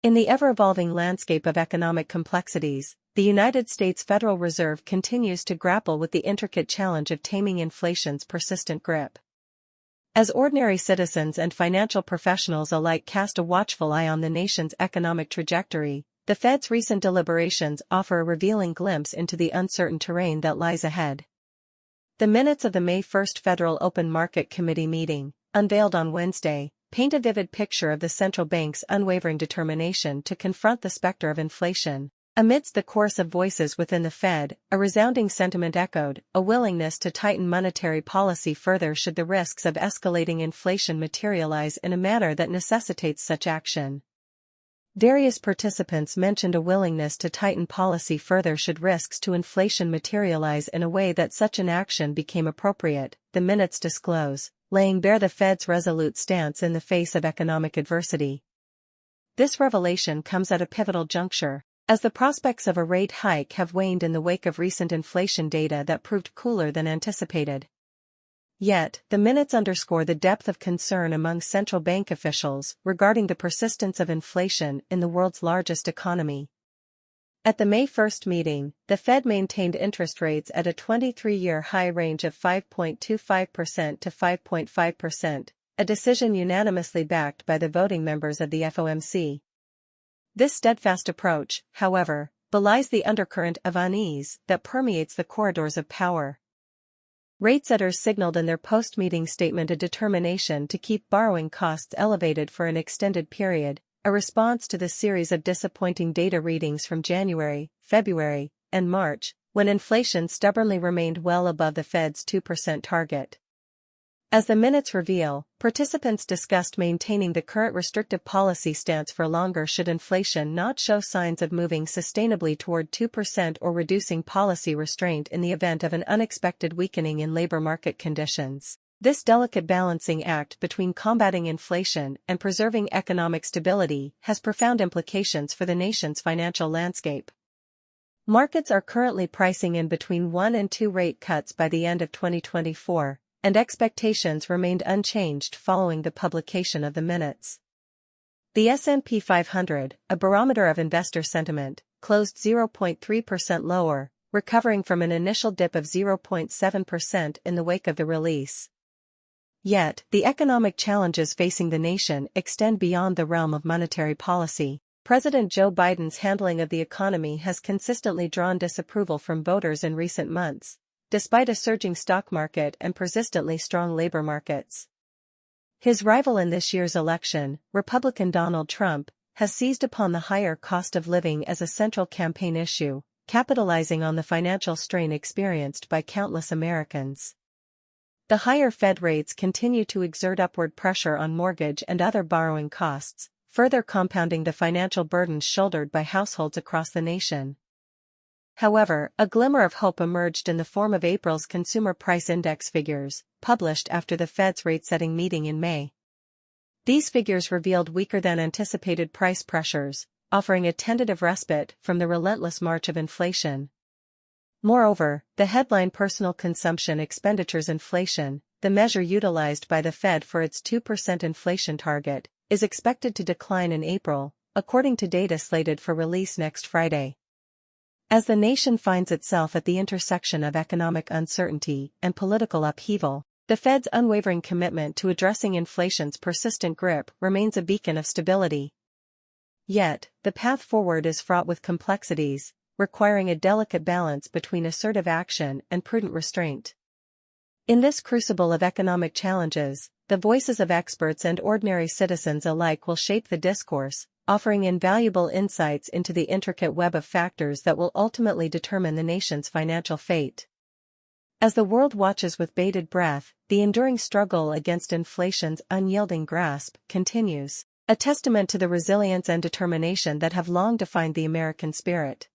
In the ever-evolving landscape of economic complexities, the United States Federal Reserve continues to grapple with the intricate challenge of taming inflation's persistent grip. As ordinary citizens and financial professionals alike cast a watchful eye on the nation's economic trajectory, the Fed's recent deliberations offer a revealing glimpse into the uncertain terrain that lies ahead. The minutes of the May 1 Federal Open Market Committee meeting, unveiled on Wednesday, paint a vivid picture of the central bank's unwavering determination to confront the specter of inflation. Amidst the chorus of voices within the Fed, a resounding sentiment echoed, a willingness to tighten monetary policy further should the risks of escalating inflation materialize in a manner that necessitates such action. Various participants mentioned a willingness to tighten policy further should risks to inflation materialize in a way that such an action became appropriate, the minutes disclose, laying bare the Fed's resolute stance in the face of economic adversity. This revelation comes at a pivotal juncture, as the prospects of a rate hike have waned in the wake of recent inflation data that proved cooler than anticipated. Yet, the minutes underscore the depth of concern among central bank officials regarding the persistence of inflation in the world's largest economy. At the May 1 meeting, the Fed maintained interest rates at a 23-year high range of 5.25% to 5.5%, a decision unanimously backed by the voting members of the FOMC. This steadfast approach, however, belies the undercurrent of unease that permeates the corridors of power. Rate setters signaled in their post-meeting statement a determination to keep borrowing costs elevated for an extended period, a response to the series of disappointing data readings from January, February, and March, when inflation stubbornly remained well above the Fed's 2% target. As the minutes reveal, participants discussed maintaining the current restrictive policy stance for longer should inflation not show signs of moving sustainably toward 2% or reducing policy restraint in the event of an unexpected weakening in labor market conditions. This delicate balancing act between combating inflation and preserving economic stability has profound implications for the nation's financial landscape. Markets are currently pricing in between 1 and 2 rate cuts by the end of 2024. And expectations remained unchanged following the publication of the minutes. The S&P 500, a barometer of investor sentiment, closed 0.3% lower, recovering from an initial dip of 0.7% in the wake of the release. Yet, the economic challenges facing the nation extend beyond the realm of monetary policy. President Joe Biden's handling of the economy has consistently drawn disapproval from voters in recent months, despite a surging stock market and persistently strong labor markets. His rival in this year's election, Republican Donald Trump, has seized upon the higher cost of living as a central campaign issue, capitalizing on the financial strain experienced by countless Americans. The higher Fed rates continue to exert upward pressure on mortgage and other borrowing costs, further compounding the financial burdens shouldered by households across the nation. However, a glimmer of hope emerged in the form of April's Consumer Price Index figures, published after the Fed's rate-setting meeting in May. These figures revealed weaker than anticipated price pressures, offering a tentative respite from the relentless march of inflation. Moreover, the headline Personal Consumption Expenditures Inflation, the measure utilized by the Fed for its 2% inflation target, is expected to decline in April, according to data slated for release next Friday. As the nation finds itself at the intersection of economic uncertainty and political upheaval, the Fed's unwavering commitment to addressing inflation's persistent grip remains a beacon of stability. Yet, the path forward is fraught with complexities, requiring a delicate balance between assertive action and prudent restraint. In this crucible of economic challenges, the voices of experts and ordinary citizens alike will shape the discourse, offering invaluable insights into the intricate web of factors that will ultimately determine the nation's financial fate. As the world watches with bated breath, the enduring struggle against inflation's unyielding grasp continues, a testament to the resilience and determination that have long defined the American spirit.